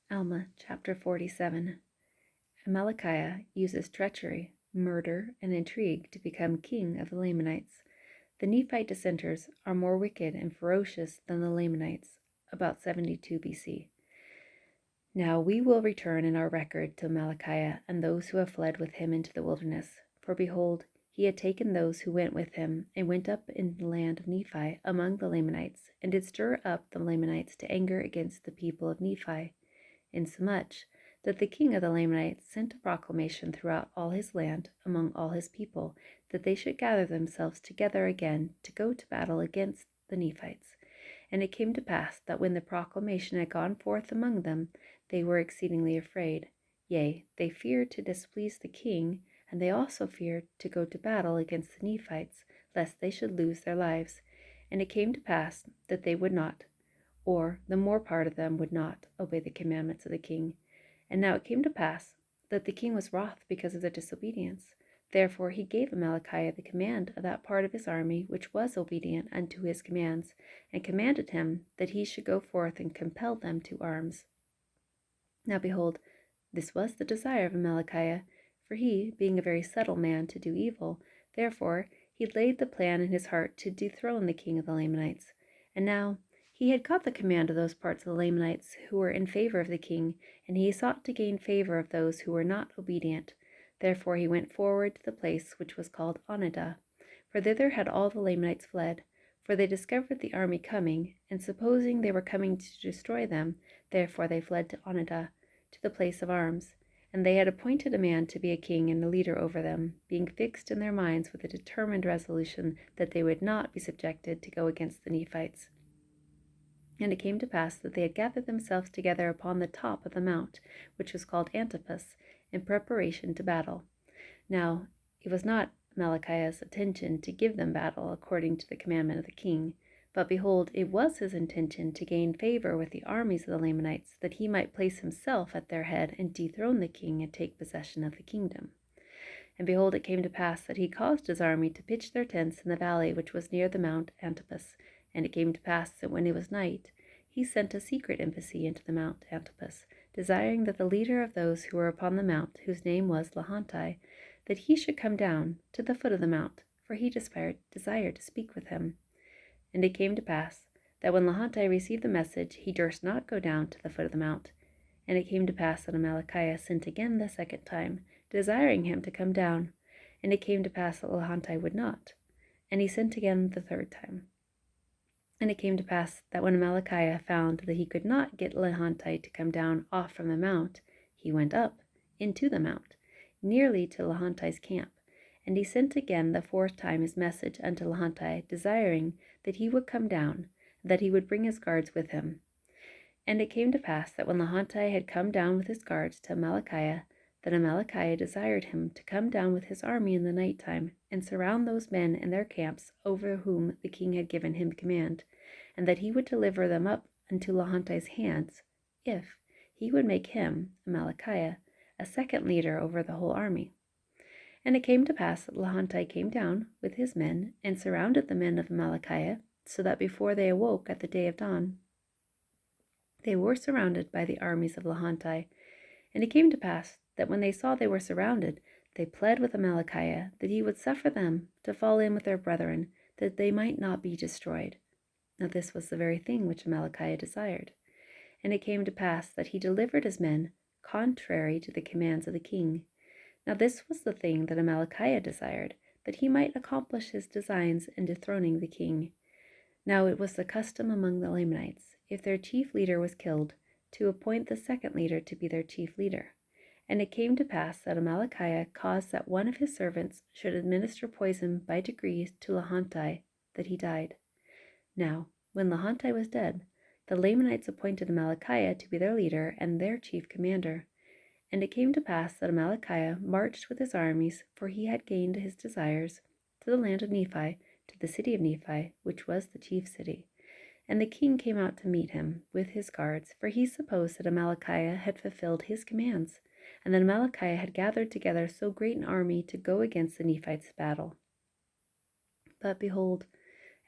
Alma, chapter 47. Amalickiah uses treachery, murder, and intrigue to become king of the Lamanites. The Nephite dissenters are more wicked and ferocious than the Lamanites, about 72 BC. Now we will return in our record to Amalickiah and those who have fled with him into the wilderness. For behold, he had taken those who went with him, and went up in the land of Nephi among the Lamanites, and did stir up the Lamanites to anger against the people of Nephi, insomuch that the king of the Lamanites sent a proclamation throughout all his land among all his people, that they should gather themselves together again to go to battle against the Nephites. And it came to pass that when the proclamation had gone forth among them, they were exceedingly afraid. Yea, they feared to displease the king, and they also feared to go to battle against the Nephites, lest they should lose their lives. And it came to pass that they would not, or the more part of them would not, obey the commandments of the king. And now it came to pass that the king was wroth because of their disobedience. Therefore he gave Amalickiah the command of that part of his army which was obedient unto his commands, and commanded him that he should go forth and compel them to arms. Now behold, this was the desire of Amalickiah, for he, being a very subtle man to do evil, therefore he laid the plan in his heart to dethrone the king of the Lamanites. And now he had got the command of those parts of the Lamanites who were in favor of the king, and he sought to gain favor of those who were not obedient. Therefore he went forward to the place which was called Onidah, for thither had all the Lamanites fled. For they discovered the army coming, and supposing they were coming to destroy them, therefore they fled to Onidah, to the place of arms. And they had appointed a man to be a king and a leader over them, being fixed in their minds with a determined resolution that they would not be subjected to go against the Nephites. And it came to pass that they had gathered themselves together upon the top of the mount, which was called Antipas, in preparation to battle. Now it was not Amalickiah's intention to give them battle according to the commandment of the king, but behold, it was his intention to gain favor with the armies of the Lamanites, that he might place himself at their head and dethrone the king and take possession of the kingdom. And behold, it came to pass that he caused his army to pitch their tents in the valley which was near the mount Antipas. And it came to pass that when it was night, he sent a secret embassy into the mount Antipas, desiring that the leader of those who were upon the mount, whose name was Lahantai, that he should come down to the foot of the mount, for he desired to speak with him. And it came to pass that when Lahantai received the message, he durst not go down to the foot of the mount. And it came to pass that Amalickiah sent again the second time, desiring him to come down. And it came to pass that Lahantai would not. And he sent again the third time. And it came to pass that when Amalickiah found that he could not get Lahantai to come down off from the mount, he went up into the mount, nearly to Lahantai's camp. And he sent again the fourth time his message unto Lahantai, desiring that he would come down, and that he would bring his guards with him. And it came to pass that when Lahantai had come down with his guards to Amalickiah, that Amalickiah desired him to come down with his army in the night time, and surround those men in their camps over whom the king had given him command, and that he would deliver them up unto Lahantai's hands, if he would make him, Amalickiah, a second leader over the whole army. And it came to pass that Lahantai came down with his men, and surrounded the men of Amalickiah, so that before they awoke at the day of dawn, they were surrounded by the armies of Lahantai. And it came to pass that when they saw they were surrounded, they pled with Amalickiah that he would suffer them to fall in with their brethren, that they might not be destroyed. Now this was the very thing which Amalickiah desired. And it came to pass that he delivered his men, contrary to the commands of the king. Now this was the thing that Amalickiah desired, that he might accomplish his designs in dethroning the king. Now it was the custom among the Lamanites, if their chief leader was killed, to appoint the second leader to be their chief leader. And it came to pass that Amalickiah caused that one of his servants should administer poison by degrees to Lahantai, that he died. Now, when Lahantai was dead, the Lamanites appointed Amalickiah to be their leader and their chief commander. And it came to pass that Amalickiah marched with his armies, for he had gained his desires, to the land of Nephi, to the city of Nephi, which was the chief city. And the king came out to meet him with his guards, for he supposed that Amalickiah had fulfilled his commands, and that Amalickiah had gathered together so great an army to go against the Nephites' battle. But behold,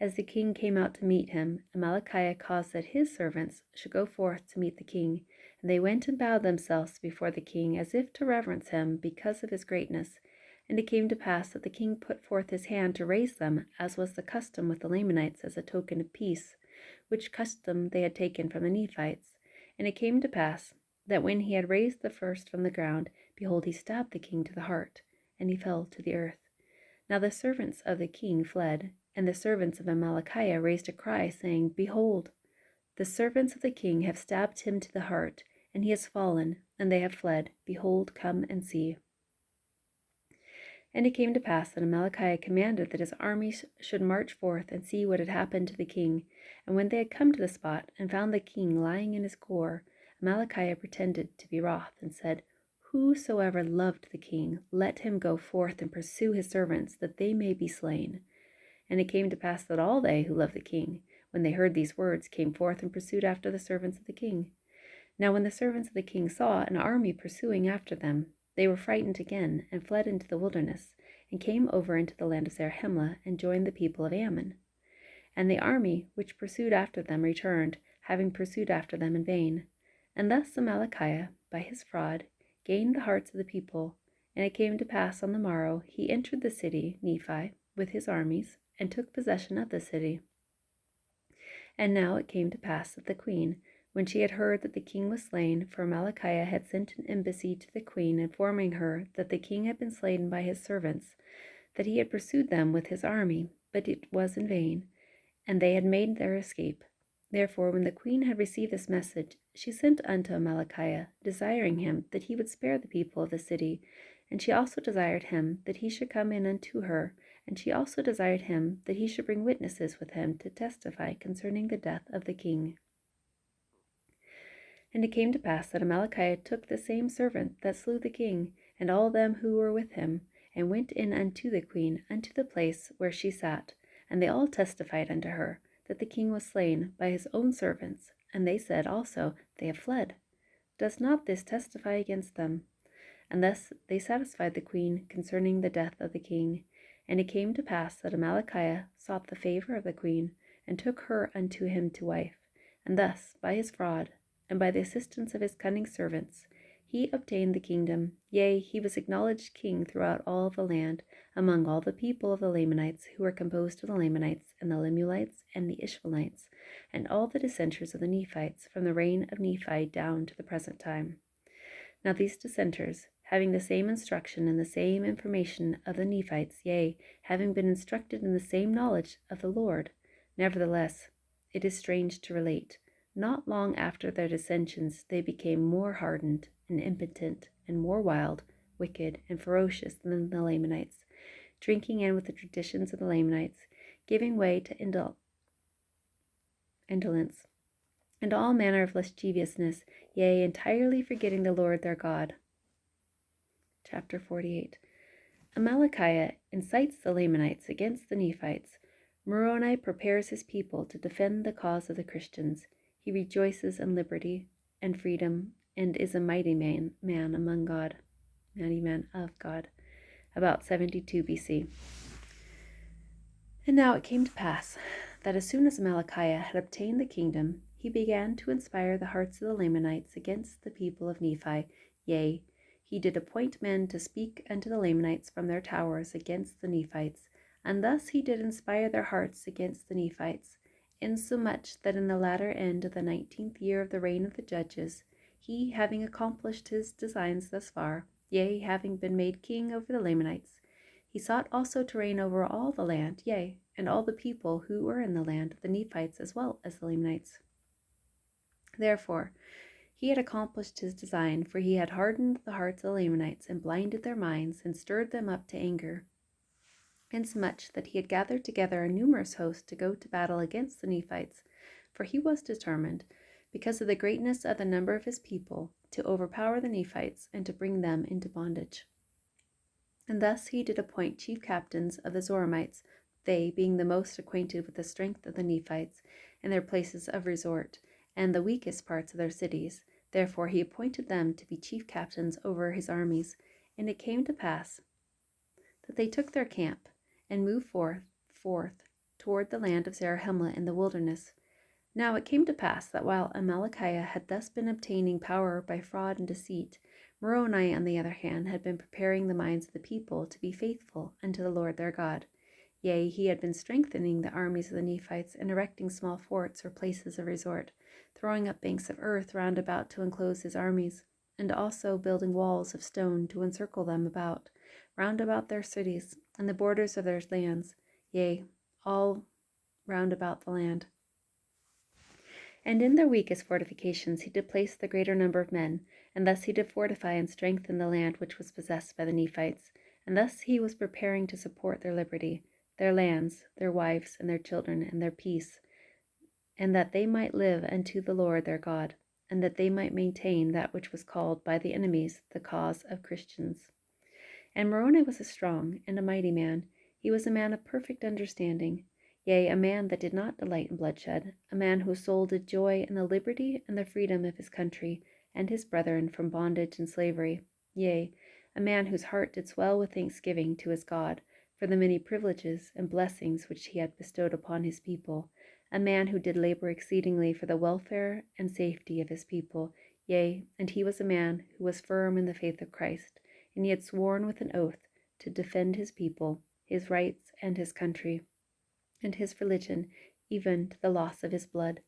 as the king came out to meet him, Amalickiah caused that his servants should go forth to meet the king, And they went and bowed themselves before the king, as if to reverence him because of his greatness. And it came to pass that the king put forth his hand to raise them, as was the custom with the Lamanites as a token of peace, which custom they had taken from the Nephites. And it came to pass that when he had raised the first from the ground, behold, he stabbed the king to the heart, and he fell to the earth. Now the servants of the king fled, and the servants of Amalickiah raised a cry, saying, Behold, the servants of the king have stabbed him to the heart, and he has fallen, and they have fled. Behold, come and see. And it came to pass that Amalickiah commanded that his armies should march forth and see what had happened to the king. And when they had come to the spot, and found the king lying in his gore, Amalickiah pretended to be wroth, and said, Whosoever loved the king, let him go forth and pursue his servants, that they may be slain. And it came to pass that all they who loved the king, when they heard these words, came forth and pursued after the servants of the king. Now when the servants of the king saw an army pursuing after them, they were frightened again, and fled into the wilderness, and came over into the land of Zarahemla, and joined the people of Ammon. And the army which pursued after them returned, having pursued after them in vain. And thus Amalickiah, by his fraud, gained the hearts of the people. And it came to pass on the morrow, he entered the city, Nephi, with his armies, and took possession of the city. And now it came to pass that the queen, when she had heard that the king was slain, for Amalickiah had sent an embassy to the queen, informing her that the king had been slain by his servants, that he had pursued them with his army, but it was in vain, and they had made their escape. Therefore, when the queen had received this message, she sent unto Amalickiah, desiring him that he would spare the people of the city. And she also desired him that he should come in unto her, and she also desired him that he should bring witnesses with him to testify concerning the death of the king. And it came to pass that Amalickiah took the same servant that slew the king, and all them who were with him, and went in unto the queen, unto the place where she sat. And they all testified unto her that the king was slain by his own servants. And they said also, They have fled. Does not this testify against them? And thus they satisfied the queen concerning the death of the king. And it came to pass that Amalickiah sought the favor of the queen, and took her unto him to wife. And thus, by his fraud, and by the assistance of his cunning servants, he obtained the kingdom. Yea, he was acknowledged king throughout all the land, among all the people of the Lamanites, who were composed of the Lamanites, and the Lemuelites, and the Ishmaelites, and all the dissenters of the Nephites, from the reign of Nephi down to the present time. Now these dissenters, having the same instruction and the same information of the Nephites, yea, having been instructed in the same knowledge of the Lord, nevertheless, it is strange to relate, not long after their dissensions they became more hardened and impotent, and more wild, wicked, and ferocious than the Lamanites, drinking in with the traditions of the Lamanites, giving way to indolence, and all manner of lasciviousness, yea, entirely forgetting the Lord their God. Chapter 48. Amalickiah incites the Lamanites against the Nephites. Moroni prepares his people to defend the cause of the Christians. He rejoices in liberty and freedom, and is a mighty man among God, mighty man of God. About 72 BC. And now it came to pass that as soon as Amalickiah had obtained the kingdom, he began to inspire the hearts of the Lamanites against the people of Nephi. Yea, he did appoint men to speak unto the Lamanites from their towers against the Nephites, and thus he did inspire their hearts against the Nephites, insomuch that in the latter end of the 19th year of the reign of the judges, he, having accomplished his designs thus far, yea, having been made king over the Lamanites, he sought also to reign over all the land, yea, and all the people who were in the land, the Nephites as well as the Lamanites. Therefore, he had accomplished his design, for he had hardened the hearts of the Lamanites, and blinded their minds, and stirred them up to anger, insomuch that he had gathered together a numerous host to go to battle against the Nephites, for he was determined, because of the greatness of the number of his people, to overpower the Nephites, and to bring them into bondage. And thus he did appoint chief captains of the Zoramites, they being the most acquainted with the strength of the Nephites, and their places of resort, and the weakest parts of their cities. Therefore he appointed them to be chief captains over his armies. And it came to pass that they took their camp, and moved forth toward the land of Zarahemla in the wilderness. Now it came to pass that while Amalickiah had thus been obtaining power by fraud and deceit, Moroni, on the other hand, had been preparing the minds of the people to be faithful unto the Lord their God. Yea, he had been strengthening the armies of the Nephites and erecting small forts or places of resort, throwing up banks of earth round about to enclose his armies, and also building walls of stone to encircle them about, round about their cities, and the borders of their lands, yea, all round about the land. And in their weakest fortifications he did place the greater number of men, and thus he did fortify and strengthen the land which was possessed by the Nephites, and thus he was preparing to support their liberty, their lands, their wives, and their children, and their peace, and that they might live unto the Lord their God, and that they might maintain that which was called by the enemies the cause of Christians. And Moroni was a strong and a mighty man. He was a man of perfect understanding, yea, a man that did not delight in bloodshed, a man whose soul did joy in the liberty and the freedom of his country and his brethren from bondage and slavery, yea, a man whose heart did swell with thanksgiving to his God for the many privileges and blessings which he had bestowed upon his people, a man who did labor exceedingly for the welfare and safety of his people, yea, and he was a man who was firm in the faith of Christ, and he had sworn with an oath to defend his people, his rights, and his country, and his religion, even to the loss of his blood.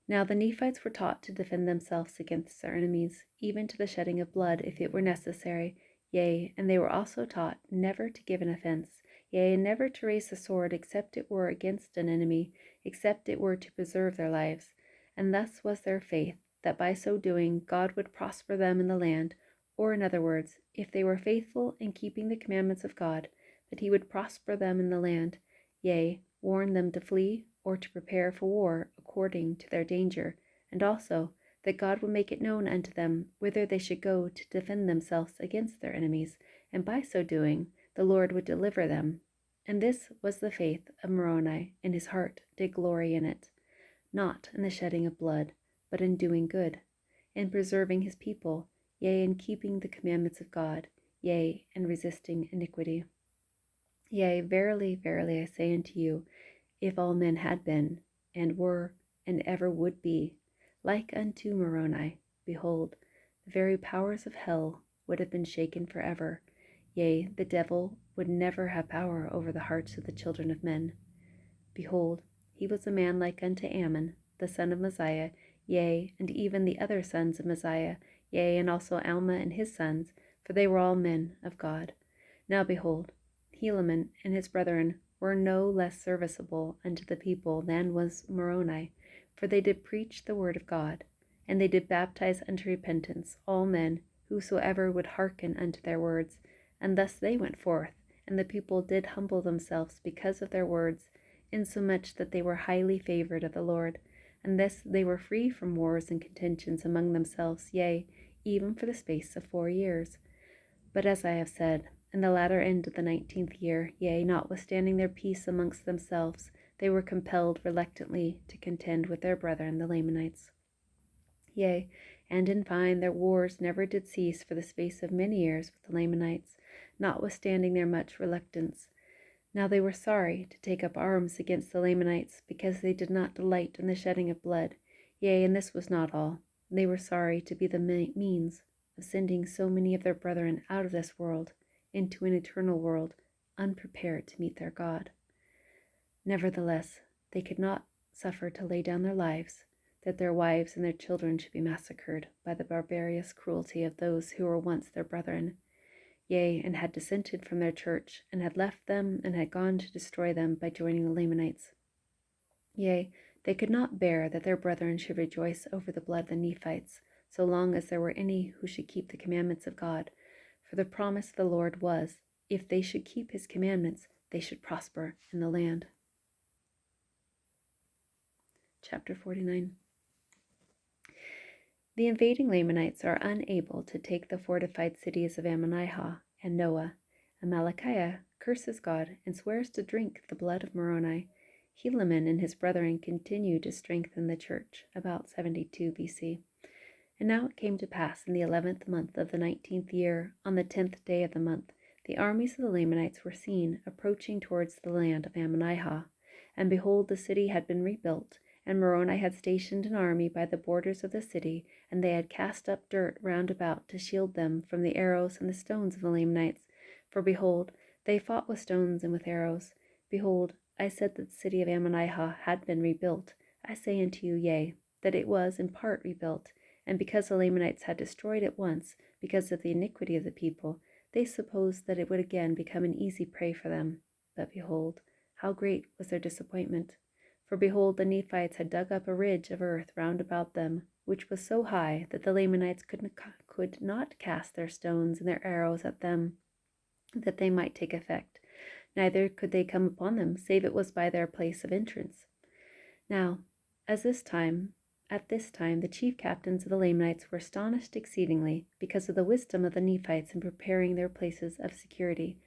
Now the Nephites were taught to defend themselves against their enemies, even to the shedding of blood if it were necessary, yea, and they were also taught never to give an offense, yea, and never to raise the sword except it were against an enemy, except it were to preserve their lives. And thus was their faith, that by so doing God would prosper them in the land, or in other words, if they were faithful in keeping the commandments of God, that he would prosper them in the land, yea, warn them to flee or to prepare for war according to their danger, and also that God would make it known unto them whither they should go to defend themselves against their enemies, and by so doing the Lord would deliver them. And this was the faith of Moroni, and his heart did glory in it, not in the shedding of blood, but in doing good, in preserving his people, yea, in keeping the commandments of God, yea, and resisting iniquity. Yea, verily, verily, I say unto you, if all men had been, and were, and ever would be, like unto Moroni, behold, the very powers of hell would have been shaken forever. Yea, the devil would never have power over the hearts of the children of men. Behold, he was a man like unto Ammon, the son of Mosiah, yea, and even the other sons of Mosiah, yea, and also Alma and his sons, for they were all men of God. Now behold, Helaman and his brethren were no less serviceable unto the people than was Moroni, for they did preach the word of God, and they did baptize unto repentance all men whosoever would hearken unto their words. And thus they went forth, and the people did humble themselves because of their words, insomuch that they were highly favored of the Lord. And thus they were free from wars and contentions among themselves, yea, even for the space of 4 years. But as I have said, in the latter end of the 19th year, yea, notwithstanding their peace amongst themselves, they were compelled reluctantly to contend with their brethren the Lamanites. Yea, and in fine their wars never did cease for the space of many years with the Lamanites, notwithstanding their much reluctance. Now they were sorry to take up arms against the Lamanites, because they did not delight in the shedding of blood. Yea, and this was not all. They were sorry to be the means of sending so many of their brethren out of this world into an eternal world, unprepared to meet their God. Nevertheless, they could not suffer to lay down their lives, that their wives and their children should be massacred by the barbarous cruelty of those who were once their brethren, yea, and had dissented from their church, and had left them, and had gone to destroy them by joining the Lamanites. Yea, they could not bear that their brethren should rejoice over the blood of the Nephites, so long as there were any who should keep the commandments of God. For the promise of the Lord was, if they should keep his commandments, they should prosper in the land. Chapter 49. The invading Lamanites are unable to take the fortified cities of Ammonihah and Noah. Amalickiah curses God and swears to drink the blood of Moroni. Helaman and his brethren continue to strengthen the church, about 72 BC. And now it came to pass in the 11th month of the 19th year, on the 10th day of the month, the armies of the Lamanites were seen approaching towards the land of Ammonihah. And behold, the city had been rebuilt, And Moroni had stationed an army by the borders of the city, and they had cast up dirt round about to shield them from the arrows and the stones of the Lamanites. For behold, they fought with stones and with arrows. Behold, I said that the city of Ammonihah had been rebuilt. I say unto you, yea, that it was in part rebuilt. And because the Lamanites had destroyed it once, because of the iniquity of the people, they supposed that it would again become an easy prey for them. But behold, how great was their disappointment! For behold, the Nephites had dug up a ridge of earth round about them, which was so high that the Lamanites could not cast their stones and their arrows at them, that they might take effect. Neither could they come upon them, save it was by their place of entrance. Now, at this time, the chief captains of the Lamanites were astonished exceedingly, because of the wisdom of the Nephites in preparing their places of security.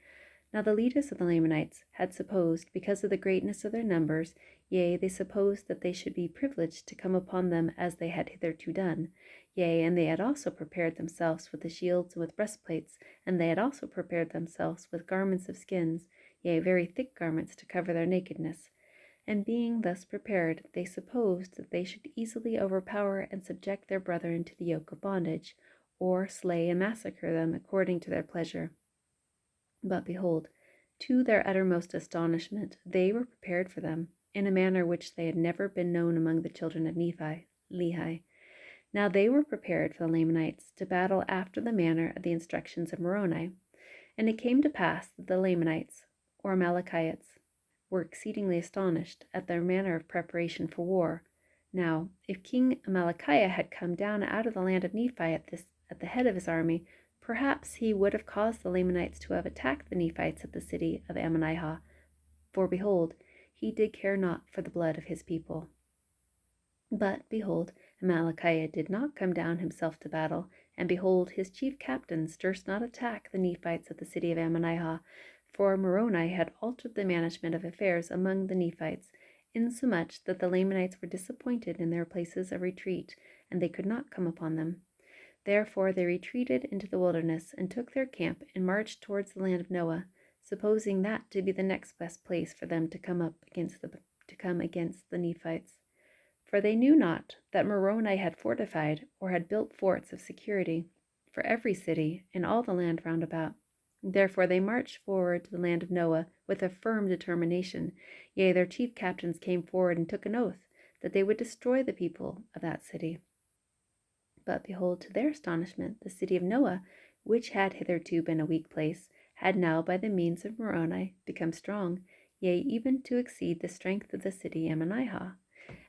Now the leaders of the Lamanites had supposed, because of the greatness of their numbers, yea, they supposed that they should be privileged to come upon them as they had hitherto done. Yea, and they had also prepared themselves with the shields and with breastplates, and they had also prepared themselves with garments of skins, yea, very thick garments to cover their nakedness. And being thus prepared, they supposed that they should easily overpower and subject their brethren to the yoke of bondage, or slay and massacre them according to their pleasure. But behold, to their uttermost astonishment, they were prepared for them, in a manner which they had never been known among the children of Lehi. Now they were prepared for the Lamanites to battle after the manner of the instructions of Moroni. And it came to pass that the Lamanites, or Amalekites, were exceedingly astonished at their manner of preparation for war. Now, if King Amalickiah had come down out of the land of Nephi at the head of his army, perhaps he would have caused the Lamanites to have attacked the Nephites at the city of Ammonihah. For behold, he did care not for the blood of his people. But behold, Amalickiah did not come down himself to battle, and behold, his chief captains durst not attack the Nephites at the city of Ammonihah, for Moroni had altered the management of affairs among the Nephites, insomuch that the Lamanites were disappointed in their places of retreat, and they could not come upon them. Therefore they retreated into the wilderness, and took their camp, and marched towards the land of Noah, supposing that to be the next best place for them to come against the Nephites. For they knew not that Moroni had fortified or had built forts of security for every city in all the land round about. Therefore they marched forward to the land of Noah with a firm determination. Yea, their chief captains came forward and took an oath that they would destroy the people of that city. But behold, to their astonishment, the city of Noah, which had hitherto been a weak place, had now by the means of Moroni become strong, yea, even to exceed the strength of the city Ammonihah.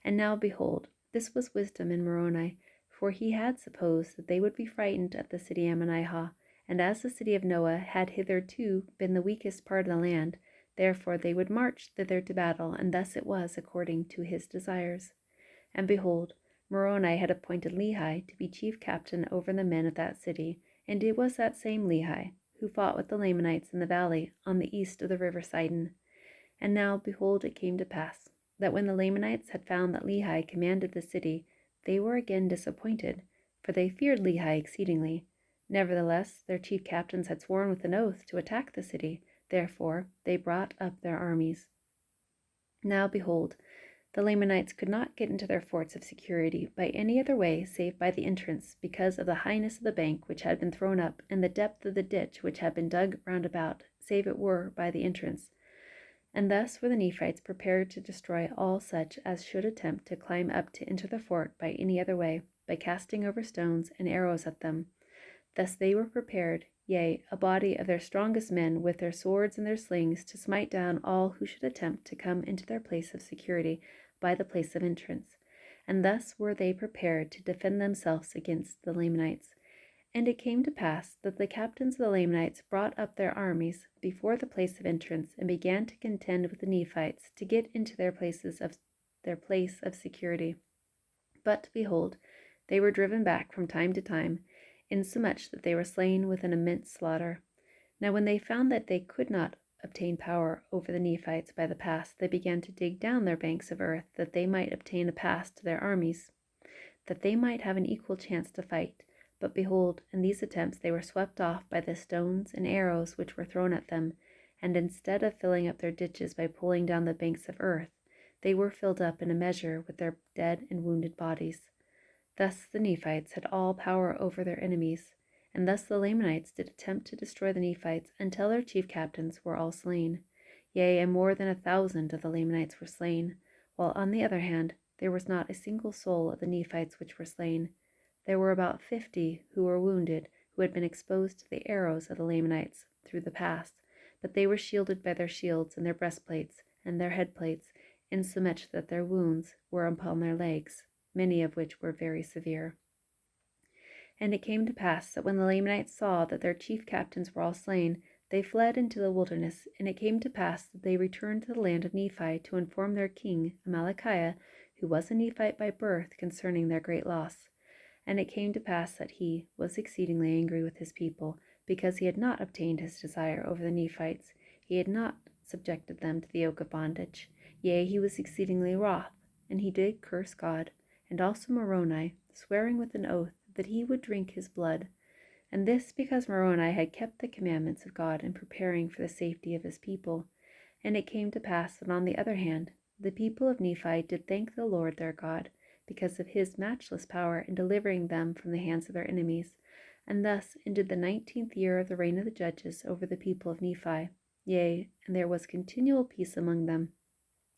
And now behold, this was wisdom in Moroni, for he had supposed that they would be frightened at the city Ammonihah, and as the city of Noah had hitherto been the weakest part of the land, therefore they would march thither to battle, and thus it was according to his desires. And behold, Moroni had appointed Lehi to be chief captain over the men of that city, and it was that same Lehi who fought with the Lamanites in the valley on the east of the river Sidon. And now behold, it came to pass that when the Lamanites had found that Lehi commanded the city, they were again disappointed, for they feared Lehi exceedingly. Nevertheless, their chief captains had sworn with an oath to attack the city, therefore they brought up their armies. Now behold, the Lamanites could not get into their forts of security by any other way save by the entrance, because of the highness of the bank which had been thrown up, and the depth of the ditch which had been dug round about, save it were by the entrance. And thus were the Nephites prepared to destroy all such as should attempt to climb up to enter the fort by any other way, by casting over stones and arrows at them. Thus they were prepared, yea, a body of their strongest men with their swords and their slings, to smite down all who should attempt to come into their place of security by the place of entrance. And thus were they prepared to defend themselves against the Lamanites. And it came to pass that the captains of the Lamanites brought up their armies before the place of entrance, and began to contend with the Nephites to get into their place of security. But behold, they were driven back from time to time, insomuch that they were slain with an immense slaughter. Now when they found that they could not obtain power over the Nephites by the pass, they began to dig down their banks of earth, that they might obtain a pass to their armies, that they might have an equal chance to fight. But behold, in these attempts they were swept off by the stones and arrows which were thrown at them, and instead of filling up their ditches by pulling down the banks of earth, they were filled up in a measure with their dead and wounded bodies. Thus the Nephites had all power over their enemies, and thus the Lamanites did attempt to destroy the Nephites until their chief captains were all slain. Yea, and more than 1,000 of the Lamanites were slain, while on the other hand there was not a single soul of the Nephites which were slain. There were about 50 who were wounded, who had been exposed to the arrows of the Lamanites through the pass, but they were shielded by their shields and their breastplates and their headplates, insomuch that their wounds were upon their legs, many of which were very severe. And it came to pass that when the Lamanites saw that their chief captains were all slain, they fled into the wilderness. And it came to pass that they returned to the land of Nephi to inform their king, Amalickiah, who was a Nephite by birth, concerning their great loss. And it came to pass that he was exceedingly angry with his people, because he had not obtained his desire over the Nephites. He had not subjected them to the yoke of bondage. Yea, he was exceedingly wroth, and he did curse God, and also Moroni, swearing with an oath that he would drink his blood. And this because Moroni had kept the commandments of God in preparing for the safety of his people. And it came to pass that on the other hand, the people of Nephi did thank the Lord their God, because of his matchless power in delivering them from the hands of their enemies. And thus ended the 19th year of the reign of the judges over the people of Nephi. Yea, and there was continual peace among them,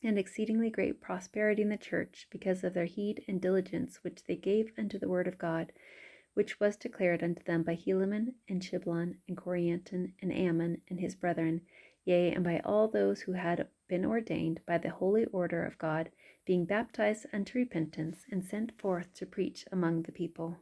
and exceedingly great prosperity in the church, because of their heed and diligence which they gave unto the word of God, which was declared unto them by Helaman and Shiblon and Corianton and Ammon and his brethren, yea, and by all those who had been ordained by the holy order of God, being baptized unto repentance, and sent forth to preach among the people.